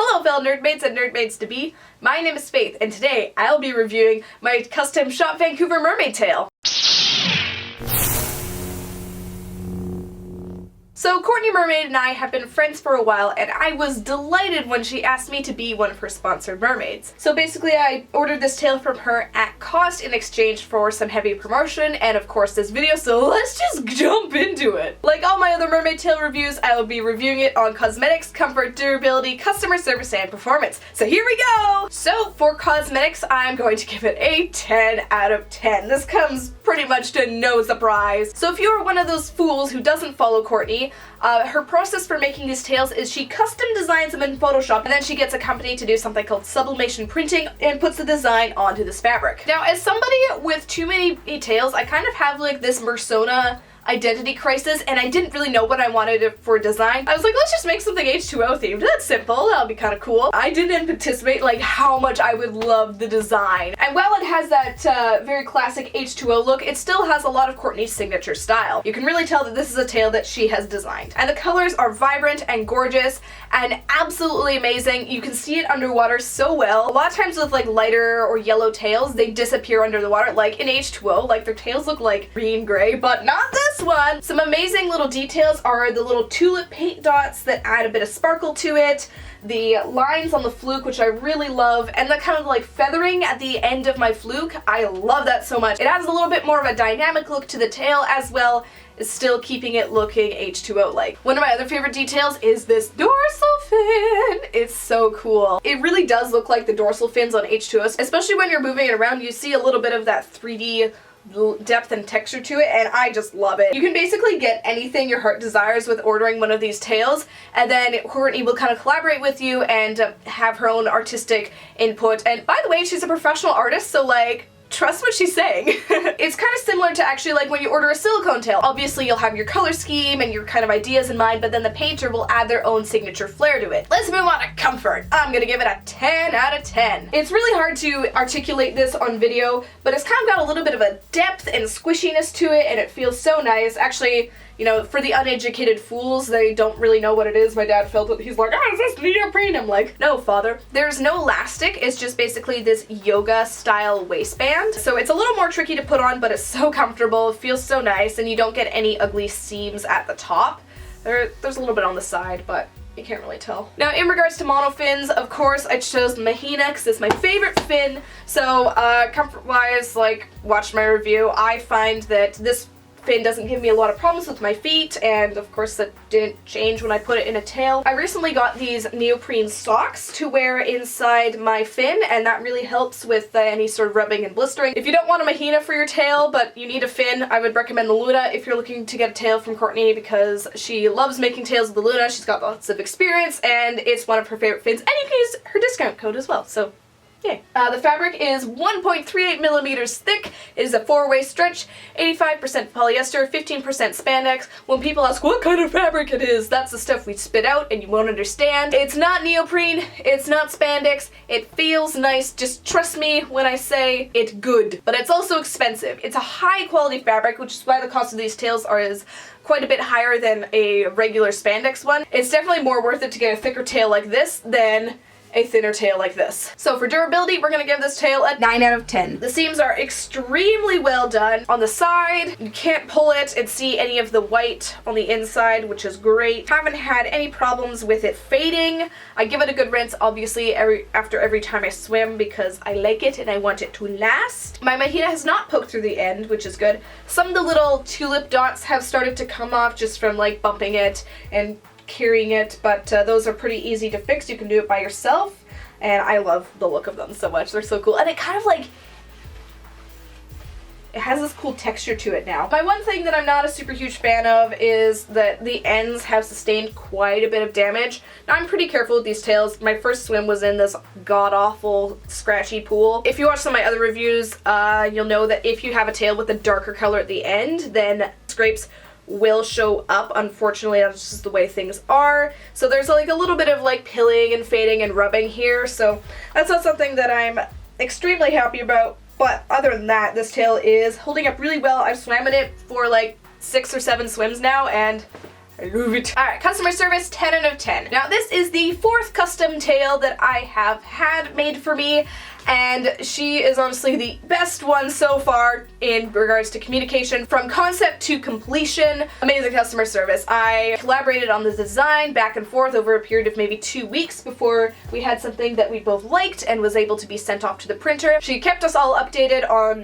Hello fellow nerdmaids and nerdmaids-to-be, my name is Faith, and today I'll be reviewing my custom Shop Vancouver Mermaid tail. So Courtney Mermaid and I have been friends for a while, and I was delighted when she asked me to be one of her sponsored mermaids. So basically I ordered this tail from her at cost in exchange for some heavy promotion and of course this video, so let's just jump into it. Like all my other mermaid tail reviews, I will be reviewing it on cosmetics, comfort, durability, customer service, and performance. So here we go! So for cosmetics, I'm going to give it a 10 out of 10. This comes pretty much to no surprise. So if you are one of those fools who doesn't follow Courtney, her process for making these tails is she custom designs them in Photoshop, and then she gets a company to do something called sublimation printing and puts the design onto this fabric. Now, as somebody with too many tails, I kind of have like this persona identity crisis, and I didn't really know what I wanted for design. I was like, let's just make something H2O themed. That's simple. That'll be kind of cool. I didn't anticipate like how much I would love the design. And while it has that very classic H2O look, it still has a lot of Courtney's signature style. You can really tell that this is a tail that she has designed. And the colors are vibrant and gorgeous and absolutely amazing. You can see it underwater so well. A lot of times with like lighter or yellow tails, they disappear under the water. Like in H2O, like their tails look like green-gray, but not this one. Some amazing little details are the little tulip paint dots that add a bit of sparkle to it, the lines on the fluke, which I really love, and the kind of like feathering at the end of my fluke. I love that so much. It adds a little bit more of a dynamic look to the tail as well as still keeping it looking H2O-like. One of my other favorite details is this dorsal fin. It's so cool. It really does look like the dorsal fins on H2O, especially when you're moving it around. You see a little bit of that 3D depth and texture to it, and I just love it. You can basically get anything your heart desires with ordering one of these tails, and then Courtney will kind of collaborate with you and have her own artistic input. And by the way, she's a professional artist, so like, trust what she's saying. It's kind of similar to actually like when you order a silicone tail. Obviously you'll have your color scheme and your kind of ideas in mind, but then the painter will add their own signature flair to it. Let's move on to comfort. I'm gonna give it a 10 out of 10. It's really hard to articulate this on video, but it's kind of got a little bit of a depth and squishiness to it, and it feels so nice. Actually, you know, for the uneducated fools, they don't really know what it is. My dad felt it. He's like, oh, is this neoprene? I'm like, no, father. There's no elastic. It's just basically this yoga style waistband. So it's a little more tricky to put on, but it's so comfortable. It feels so nice, and you don't get any ugly seams at the top. There's a little bit on the side, but you can't really tell. Now, in regards to monofins, of course, I chose Mahina because it's my favorite fin. So, comfort-wise, like, watch my review. I find that this fin doesn't give me a lot of problems with my feet, and of course that didn't change when I put it in a tail. I recently got these neoprene socks to wear inside my fin, and that really helps with any sort of rubbing and blistering. If you don't want a Mahina for your tail, but you need a fin, I would recommend the Luna if you're looking to get a tail from Courtney, because she loves making tails with the Luna. She's got lots of experience, and it's one of her favorite fins, and you can use her discount code as well, so yay. The fabric is 1.38 millimeters thick. It is a 4-way stretch, 85% polyester, 15% spandex. When people ask what kind of fabric it is, that's the stuff we spit out and you won't understand. It's not neoprene, it's not spandex, it feels nice. Just trust me when I say it's good. But it's also expensive. It's a high quality fabric, which is why the cost of these tails is quite a bit higher than a regular spandex one. It's definitely more worth it to get a thicker tail like this than a thinner tail like this. So for durability, we're gonna give this tail a 9 out of 10. The seams are extremely well done. On the side, you can't pull it and see any of the white on the inside, which is great. Haven't had any problems with it fading. I give it a good rinse, obviously, after every time I swim, because I like it and I want it to last. My Mahina has not poked through the end, which is good. Some of the little tulip dots have started to come off just from like bumping it and carrying it, but those are pretty easy to fix. You can do it by yourself, and I love the look of them so much. They're so cool, and it kind of like, it has this cool texture to it now. My one thing that I'm not a super huge fan of is that the ends have sustained quite a bit of damage. Now, I'm pretty careful with these tails. My first swim was in this god-awful scratchy pool. If you watch some of my other reviews, you'll know that if you have a tail with a darker color at the end, then scrapes will show up. Unfortunately, that's just the way things are. So there's like a little bit of like pilling and fading and rubbing here, so that's not something that I'm extremely happy about. But other than that, this tail is holding up really well. I've swam in it for like 6 or 7 swims now, and I love it. Alright, customer service, 10 out of 10. Now this is the 4th custom tail that I have had made for me, and she is honestly the best one so far in regards to communication from concept to completion. Amazing customer service. I collaborated on the design back and forth over a period of maybe 2 weeks before we had something that we both liked and was able to be sent off to the printer. She kept us all updated on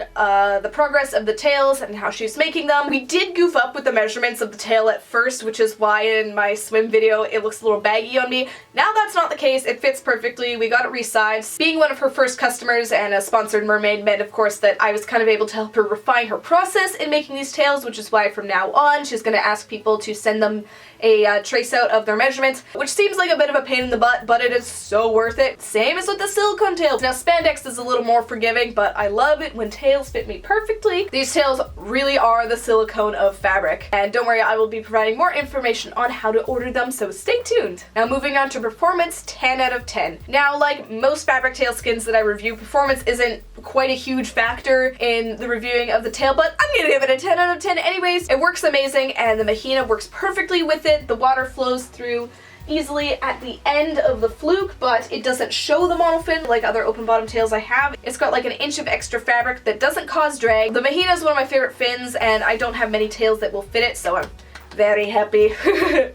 the progress of the tails and how she's making them. We did goof up with the measurements of the tail at first, which is why in my swim video it looks a little baggy on me. Now that's not the case. It fits perfectly. We got it resized. Being one of her first customers and a sponsored mermaid meant, of course, that I was kind of able to help her refine her process in making these tails, which is why from now on she's going to ask people to send them a trace out of their measurements, which seems like a bit of a pain in the butt, but it is so worth it. Same as with the silicone tails. Now spandex is a little more forgiving, but I love it when tails fit me perfectly. These tails really are the silicone of fabric, and don't worry, I will be providing more information on how to order them, so stay tuned. Now moving on to performance, 10 out of 10. Now, like most fabric tail skins that I review, performance isn't quite a huge factor in the reviewing of the tail, but I'm gonna give it a 10 out of 10 anyways. It works amazing, and the mahina works perfectly with it. The water flows through easily at the end of the fluke, but it doesn't show the monofin like other open bottom tails I have. It's got like an inch of extra fabric that doesn't cause drag. The mahina is one of my favorite fins, and I don't have many tails that will fit it, so I'm very happy.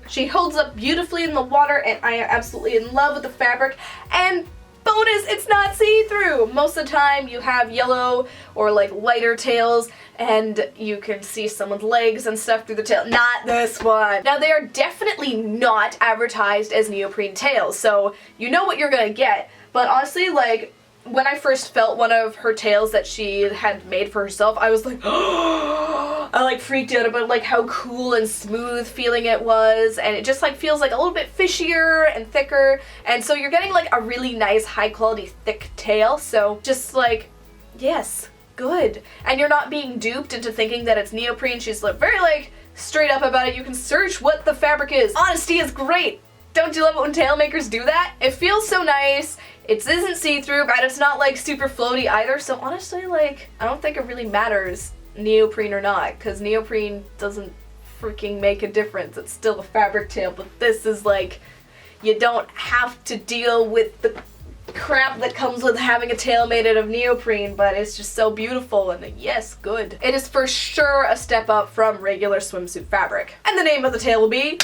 She holds up beautifully in the water, and I am absolutely in love with the fabric. And bonus, it's not see-through! Most of the time you have yellow or like lighter tails and you can see someone's legs and stuff through the tail. Not this one! Now they are definitely not advertised as neoprene tails, so you know what you're gonna get, but honestly, like, when I first felt one of her tails that she had made for herself, I was like, I like freaked out about like how cool and smooth feeling it was, and it just like feels like a little bit fishier and thicker, and so you're getting like a really nice high quality thick tail, so just like, yes, good. And you're not being duped into thinking that it's neoprene. She's like very like straight up about it. You can search what the fabric is. Honesty is great. Don't you love it when tail makers do that? It feels so nice. It isn't see-through, but it's not like super floaty either, so honestly, like, I don't think it really matters neoprene or not, because neoprene doesn't freaking make a difference. It's still a fabric tail, but this is like, you don't have to deal with the crap that comes with having a tail made out of neoprene, but it's just so beautiful, and yes, good. It is for sure a step up from regular swimsuit fabric. And the name of the tail will be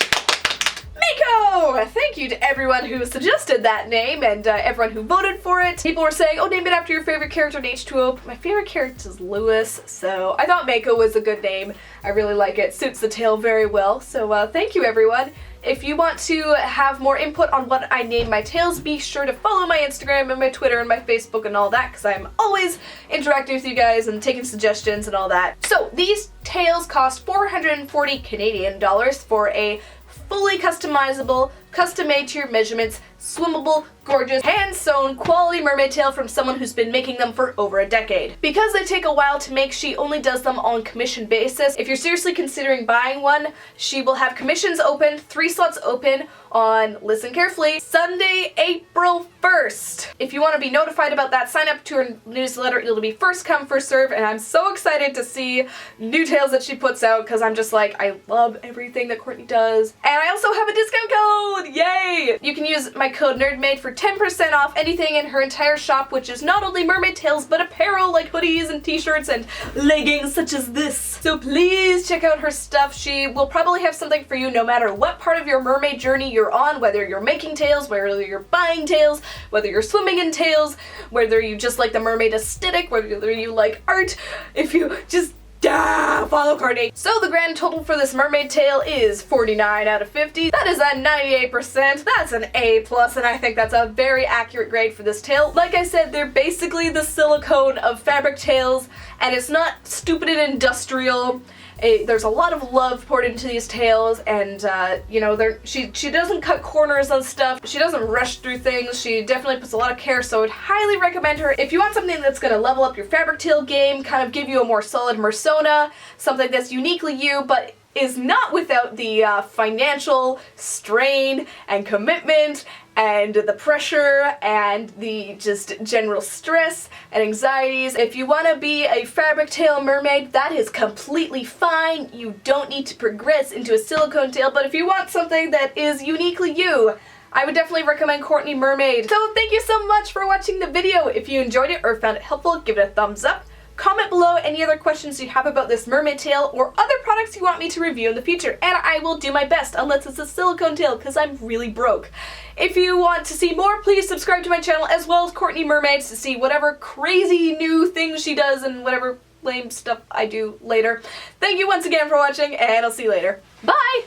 Mako! Thank you to everyone who suggested that name and everyone who voted for it. People were saying, oh, name it after your favorite character in H2O. My favorite character is Lewis, so I thought Mako was a good name. I really like it. Suits the tail very well, so thank you everyone. If you want to have more input on what I name my tails, be sure to follow my Instagram and my Twitter and my Facebook and all that, because I'm always interacting with you guys and taking suggestions and all that. So these tails cost 440 Canadian dollars for a fully customizable, custom made to your measurements, swimmable, gorgeous, hand-sewn, quality mermaid tail from someone who's been making them for over a decade. Because they take a while to make, she only does them on commission basis. If you're seriously considering buying one, she will have commissions open, 3 slots open on, listen carefully, Sunday, April 1st. If you want to be notified about that, sign up to her newsletter. It'll be first come, first serve, and I'm so excited to see new tails that she puts out, because I'm just like, I love everything that Courtney does. And I also have a discount code! Yay! You can use my code Nerdmaid for 10% off anything in her entire shop, which is not only mermaid tails, but apparel like hoodies and t-shirts and leggings such as this. So please check out her stuff. She will probably have something for you no matter what part of your mermaid journey you're on, whether you're making tails, whether you're buying tails, whether you're swimming in tails, whether you just like the mermaid aesthetic, whether you like art, if you just follow Courtney. So the grand total for this mermaid tail is 49 out of 50. That is a 98%. That's an A+, and I think that's a very accurate grade for this tail. Like I said, they're basically the silicone of fabric tails, and it's not stupid and industrial. There's a lot of love poured into these tails, and you know, she doesn't cut corners on stuff. She doesn't rush through things. She definitely puts a lot of care, so I'd highly recommend her. If you want something that's going to level up your fabric tail game, kind of give you a more solid persona, something that's uniquely you, but is not without the financial strain and commitment and the pressure and the just general stress and anxieties. If you want to be a fabric tail mermaid, that is completely fine. You don't need to progress into a silicone tail, but if you want something that is uniquely you, I would definitely recommend COURTNEY Mermaid. So thank you so much for watching the video. If you enjoyed it or found it helpful, give it a thumbs up. Comment below any other questions you have about this mermaid tail or other products you want me to review in the future, and I will do my best unless it's a silicone tail because I'm really broke. If you want to see more, please subscribe to my channel as well as COURTNEY Mermaids to see whatever crazy new things she does and whatever lame stuff I do later. Thank you once again for watching, and I'll see you later. Bye!